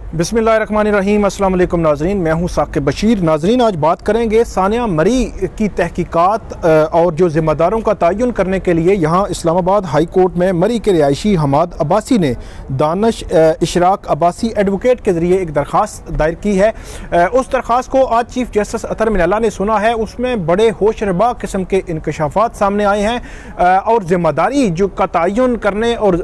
बिस्मिल्लाहिर्रहमानिर्रहीम। अस्सलाम वालेकुम नाज़रीन, मैं हूँ साकिब बशीर। नाज़रीन, आज बात करेंगे सानिया मरी की तहकीकात और जो ज़िम्मेदारों का तयन करने के लिए यहाँ इस्लामाबाद हाई कोर्ट में मरी के रिहायशी हमाद अब्बासी ने दानिश इशराक अब्बासी एडवोकेट के ज़रिए एक दरख्वास्त दायर की है। उस दरख्वास्त को आज चीफ जस्टिस अतर मिनल्ला ने सुना है। उसमें बड़े होशरबा किस्म के इंकशाफात सामने आए हैं और ज़िम्मेदारी जो का तयन करने और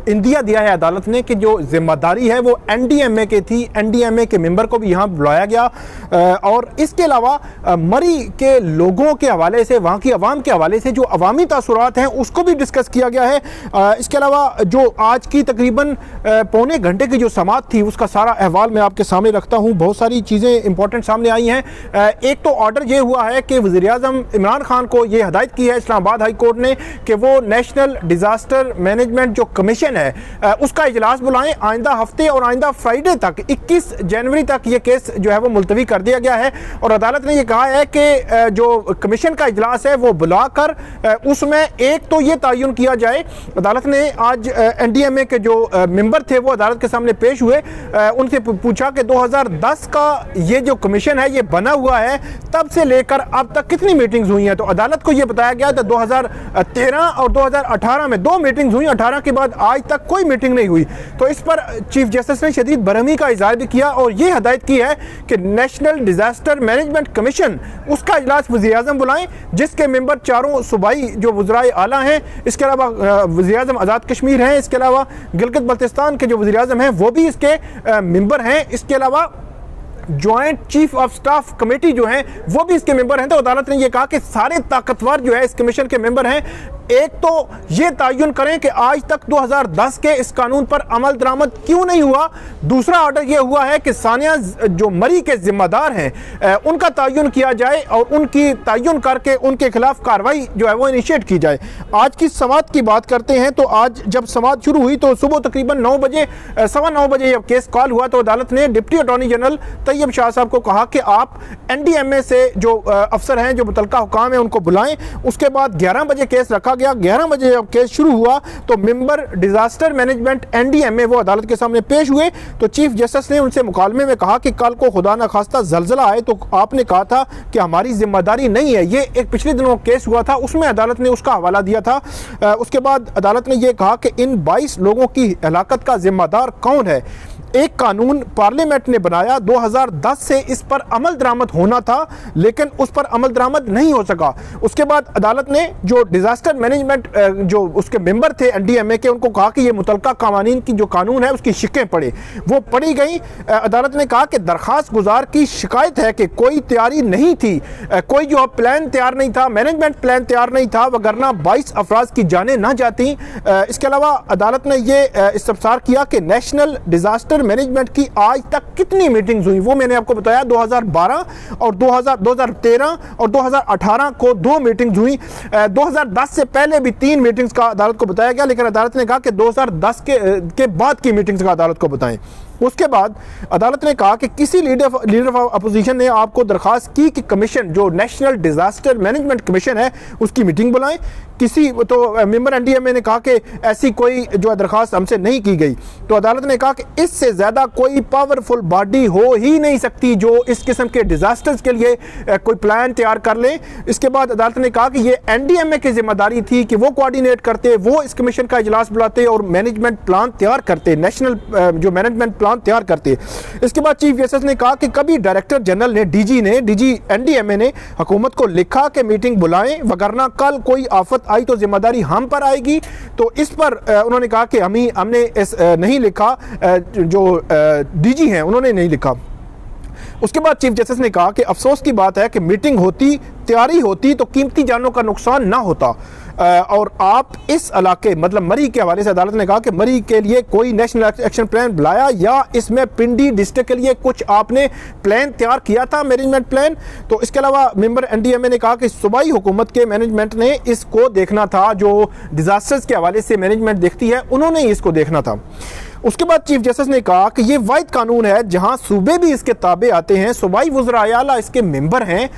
इंदिया दिया है अदालत ने कि जो ज़िम्मेदारी है वो NDMA के थी। NDMA के मेंबर को भी यहाँ बुलाया गया और इसके अलावा मरी के लोगों के हवाले से, वहाँ की आवाम के हवाले से जो अवामी तासुरात हैं उसको भी डिस्कस किया गया है। इसके अलावा जो आज की तकरीबन पौने घंटे की जो समाअत थी उसका सारा अहवाल मैं आपके सामने रखता हूँ। बहुत सारी चीज़ें इंपॉर्टेंट सामने आई हैं। एक तो ऑर्डर ये हुआ है कि वज़ीर-ए-आज़म इमरान खान को ये हदायत की है इस्लामाबाद हाई कोर्ट ने कि वो नेशनल डिज़ास्टर मैनेजमेंट जो कमीशन है उसका इजलास बुलाएं आइंदा हफ्ते और आइंदा फ्राइडे तक 21 जनवरी तक ये केस जो है वो मुलतवी कर दिया गया है। और अदालत ने ये कहा है कि जो कमीशन का इजलास है वो बुलाकर उसमें एक तो ये तयन किया जाए। अदालत ने आज NDMA के जो मेंबर थे वो अदालत के सामने पेश हुए। उनसे पूछा कि 2010 का ये जो कमीशन है ये बना हुआ है, तब से लेकर अब तक कितनी मीटिंग्स हुई हैं। तो अदालत को ये बताया गया था 2013 और 2018 में 2 मीटिंग्स हुई, 18 के बाद आज तक कोई मीटिंग नहीं हुई। तो इस पर चीफ जस्टिस ने शदीद बरहमी का इज़हार भी किया और ये हदायत की है कि नेशनल डिज़ास्टर मैनेजमेंट कमीशन उसका इजलास वज़ीर-ए-आज़म बुलाएं जिसके मेंबर चारों सूबाई जो वज़राए आला हैं। इसके अलावा वज़ीर-ए-आज़म आज़ाद कश्मीर हैं। इसके अलावा गिलगित बल्तिस्तान के जो वज़ीर-ए-आज़म हैं वो भी इसके मेंबर हैं। इसके अलावा joint chief of staff committee जो है वो भी इसके मेंबर हैं। तो अदालत ने यह कहा कि सारे ताकतवर जो है इस कमीशन के मेंबर हैं। एक तो ये तयन करें कि आज तक 2010 के इस कानून पर अमल दरामद क्यों नहीं हुआ। दूसरा ऑर्डर यह हुआ है कि सानिया जो मरी के जिम्मेदार हैं उनका तयन किया जाए और उनकी तयन करके उनके खिलाफ कार्रवाई जो है वो इनिशिएट की जाए। आज की समाअत की बात करते हैं तो आज जब समाअत शुरू हुई तो सुबह तकरीबन 9 बजे 9:15 बजे जब केस कॉल हुआ तो अदालत ने deputy attorney general Tayyab Shah साहब को कहा कि आप NDMA से जो अफसर हैं, जो मुतलका हुकाम हैं, उनको बुलाएं। उसके बाद 11 बजे केस रखा गया। 11 बजे जब केस शुरू हुआ तो मेंबर डिजास्टर मैनेजमेंट NDMA वो अदालत के सामने पेश हुए। तो चीफ जस्टिस ने उनसे मुकालमे में कहा कि कल को खुदा न खास्ता जलजला आए तो आपने कहा था कि हमारी जिम्मेदारी नहीं है। ये एक पिछले दिनों केस हुआ था, उसमें अदालत ने उसका हवाला दिया था। उसके बाद अदालत ने यह कहा कि इन 22 लोगों की हलाकत का जिम्मेदार कौन है। एक कानून पार्लियामेंट ने बनाया 2010 से इस पर अमल दरामद होना था लेकिन उस पर अमल दरामद नहीं हो सका। उसके बाद अदालत ने जो डिजास्टर मैनेजमेंट जो उसके मेंबर थे NDMA के उनको कहा कि ये मुतलका कानून की जो कानून है उसकी शिकें पढ़े। वो पढ़ी गई। अदालत ने कहा कि दरख्वास्त गुजार की शिकायत है कि कोई तैयारी नहीं थी, कोई जो प्लान तैयार नहीं था, मैनेजमेंट प्लान तैयार नहीं था, वगरना 22 अफराज की जानें ना जाती। इसके अलावा अदालत ने यह इस्तफसार किया कि नेशनल डिजास्टर मैनेजमेंट की आज तक कितनी मीटिंग्स हुई। वो मैंने आपको बताया 2012 और 2013 और 2018 को 2 मीटिंग्स हुई। 2010 से पहले भी 3 मीटिंग्स का अदालत को बताया गया लेकिन अदालत ने कहा कि 2010 के बाद की मीटिंग्स का अदालत को बताएं। उसके बाद अदालत ने कहा कि किसी लीडर ऑफ अपोजिशन ने आपको दरख्वास्त की कि कमीशन जो नेशनल डिजास्टर मैनेजमेंट कमीशन है उसकी मीटिंग बुलाएं। किसी तो मेंबर NDMA ने कहा कि ऐसी कोई जो दरख्वास्त हमसे नहीं की गई। तो अदालत ने कहा कि इससे ज़्यादा कोई पावरफुल बॉडी हो ही नहीं सकती जो इस किस्म के डिज़ास्टर्स के लिए कोई प्लान तैयार कर ले। इसके बाद अदालत ने कहा कि ये NDMA की जिम्मेदारी थी कि वो कोऑर्डिनेट करते, वो इस कमीशन का इजलास बुलाते और मैनेजमेंट प्लान तैयार करते, नेशनल जो मैनेजमेंट प्लान तैयार करते। इसके बाद चीफ जस्टिस ने कहा कि कभी डायरेक्टर जनरल ने DG NDMA ने हुकूमत को लिखा कि मीटिंग बुलाएं वगरना कल कोई आफत आई तो जिम्मेदारी हम पर आएगी। तो इस पर उन्होंने कहा कि हमने नहीं लिखा, जो DG हैं उन्होंने नहीं लिखा। उसके बाद चीफ जस्टिस ने कहा कि अफसोस की बात है कि मीटिंग होती, तैयारी होती तो कीमती जानों का नुकसान ना होता। और आप इस इलाके मतलब मरी के हवाले से अदालत ने कहा कि मरी के लिए कोई नेशनल एक्शन प्लान बुलाया या इसमें पिंडी डिस्ट्रिक्ट के लिए कुछ आपने प्लान तैयार किया था, मैनेजमेंट प्लान। तो इसके अलावा मेंबर NDMA ने कहा कि सूबाई हुकूमत के मैनेजमेंट ने इसको देखना था, जो डिजास्टर्स के हवाले से मैनेजमेंट देखती है उन्होंने इसको देखना था। उसके बाद चीफ जस्टिस ने कहा कि ये वाहिद कानून है जहां सूबे भी इसके ताबे आते हैं, सूबाई वज़राए आला इसके मेंबर हैं।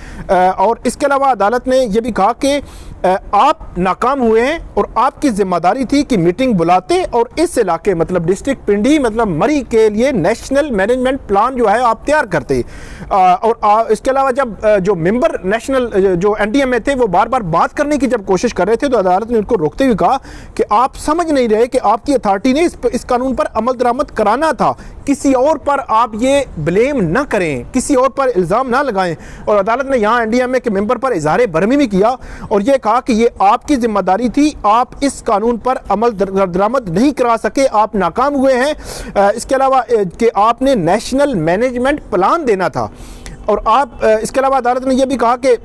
और इसके अलावा अदालत ने यह भी कहा कि आप नाकाम हुए हैं और आपकी जिम्मेदारी थी कि मीटिंग बुलाते और इस इलाके मतलब डिस्ट्रिक्ट पिंडी मतलब मरी के लिए नेशनल मैनेजमेंट प्लान जो है आप तैयार करते। और इसके अलावा जब जो मेंबर नेशनल जो एनडीएम में थे वो बार बार बात करने की जब कोशिश कर रहे थे तो अदालत ने उनको रोकते हुए कहा कि आप समझ नहीं रहे कि आपकी अथॉरिटी ने इस कानून पर अमल दरामद कराना था, किसी और पर आप ये ब्लेम ना करें, किसी और पर इल्ज़ाम ना लगाएं। और अदालत ने यहाँ एनडीएमए के मेंबर पर इजहार बरहमी भी किया और ये कहा कि ये आपकी जिम्मेदारी थी, आप इस कानून पर अमल दरामद नहीं करा सके, आप नाकाम हुए हैं। इसके अलावा कि आपने नेशनल मैनेजमेंट प्लान देना था और आप इसके अलावा अदालत ने यह भी कहा कि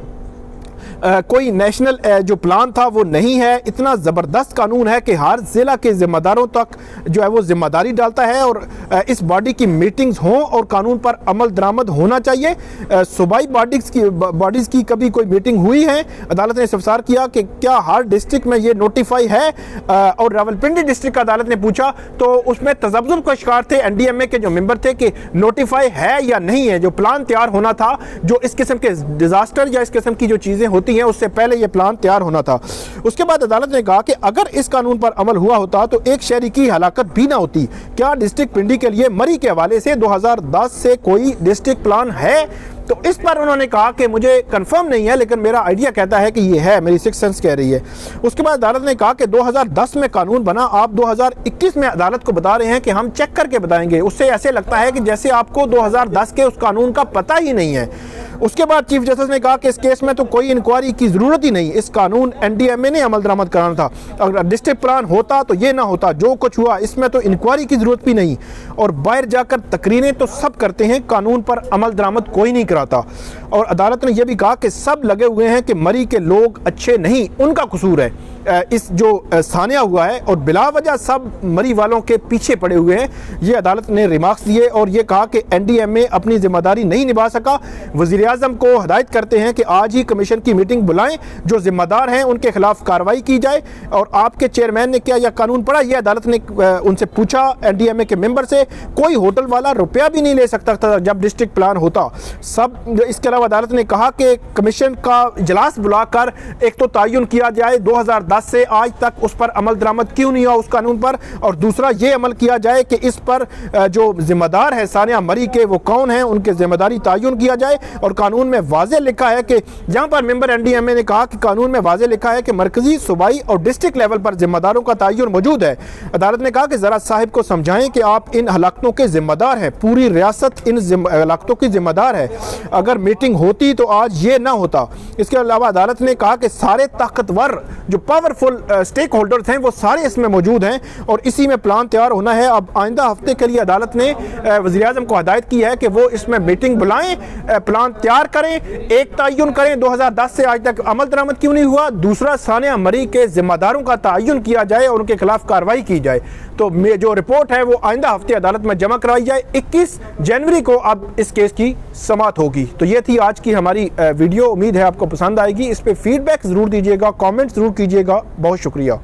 कोई नेशनल जो प्लान था वो नहीं है। इतना ज़बरदस्त कानून है कि हर ज़िला के ज़िम्मेदारों तक जो है वो जिम्मेदारी डालता है और इस बॉडी की मीटिंग्स हों और कानून पर अमल दरामद होना चाहिए। सूबाई बॉडीज़ की कभी कोई मीटिंग हुई है? अदालत ने इस्तफसार किया कि क्या हर डिस्ट्रिक्ट में ये नोटिफाई है? और रावलपिंडी डिस्ट्रिक्ट का अदालत ने पूछा तो उसमें तजब्जुल का शिकार थे एनडीएमए के जो मेंबर थे कि नोटिफाई है या नहीं है। जो प्लान तैयार होना था, जो इस किस्म के डिजास्टर या इस किस्म की जो चीज़ें होती हैं उससे पहले ये प्लान तैयार होना था। उसके बाद अदालत ने कहा कि अगर इस कानून पर अमल हुआ होता तो एक शहरी की हलाकत भी ना होती। क्या डिस्ट्रिक्ट पिंडी के लिए मरी के हवाले से 2010 से कोई डिस्ट्रिक्ट प्लान है? तो इस पर उन्होंने कहा कि मुझे कंफर्म नहीं है लेकिन मेरा आइडिया कहता है कि ये है, मेरी सिक्स सेंस कह रही है। उसके बाद अदालत ने कहा कि 2010 में कानून बना, आप 2021 में अदालत को बता रहे हैं कि हम चेक करके बताएंगे। उससे ऐसे लगता है कि जैसे आपको 2010 के उस कानून का पता ही नहीं है। उसके बाद चीफ जस्टिस ने कहा कि इस केस में तो कोई इंक्वायरी की जरूरत ही नहीं, इस कानून एनडीएमए ने अमल दरामद कराना था। अगर डिस्ट्रिक्ट प्लान होता तो ये ना होता, जो कुछ हुआ इसमें तो इंक्वायरी की जरूरत भी नहीं। और बाहर जाकर तकरीरें तो सब करते हैं, कानून पर अमल दरामद कोई नहीं कराता। और अदालत ने यह भी कहा कि सब लगे हुए हैं कि मरी के लोग अच्छे नहीं, उनका कसूर है इस जो सानिया हुआ है और बिला वजह सब मरी वालों के पीछे पड़े हुए हैं। ये अदालत ने रिमार्क्स दिए और ये कहा कि एनडीएमए अपनी जिम्मेदारी नहीं निभा सका। वज़ीर आज़म को हदायत करते हैं कि आज ही कमीशन की मीटिंग बुलाएं, जो जिम्मेदार हैं उनके खिलाफ कार्रवाई की जाए। और आपके चेयरमैन ने क्या यह कानून पढ़ा? यह अदालत ने उनसे पूछा एनडीएमए के मेंबर से। कोई होटल वाला रुपया भी नहीं ले सकता था जब डिस्ट्रिक्ट प्लान होता सब। इसके अलावा अदालत ने कहा कि कमीशन का इजलास बुलाकर एक तो तयन किया जाए 2010 से आज तक उस पर अमल दरामद क्यों नहीं हुआ उस कानून पर, और दूसरा ये अमल किया जाए कि इस पर जो जिम्मेदार है सानिया मरी के वो कौन है, उनके जिम्मेदारी तयन किया जाए। और कानून में वाज़े लिखा है कि जहां पर मेंबर एनडीएमए ने कहा कि कानून में वाज़े लिखा है कि मरकजी, सूबाई और डिस्ट्रिक्ट लेवल पर जिम्मेदारों का तयन मौजूद है। अदालत ने कहा कि जरा साहिब को समझाएं कि आप इन हलाकतों के जिम्मेदार हैं, पूरी रियासत इन हलाकतों की जिम्मेदार है। अगर मीटिंग होती तो आज ये ना होता। इसके अलावा अदालत ने कहा कि सारे ताकतवर जो पावरफुल स्टेक होल्डर्स हैं वो सारे इसमें मौजूद हैं और इसी में प्लान तैयार होना है। अब आइंदा हफ्ते के लिए अदालत ने वज़ीर आज़म को हदायत की है कि वो इसमें मीटिंग बुलाएं, प्लान तैयार करें, एक तयन करें 2010 से आज तक अमल दरामद क्यों नहीं हुआ, दूसरा सानिया मरी के जिम्मेदारों का तयन किया जाए और उनके खिलाफ कार्रवाई की जाए। तो जो रिपोर्ट है वो आइंदा हफ्ते अदालत में जमा कराई जाए। 21 जनवरी को अब इस केस की समाअत होगी। तो ये थी आज की हमारी वीडियो, उम्मीद है आपको पसंद आएगी। इस पर फीडबैक ज़रूर दीजिएगा, कमेंट ज़रूर कीजिएगा। बहुत शुक्रिया।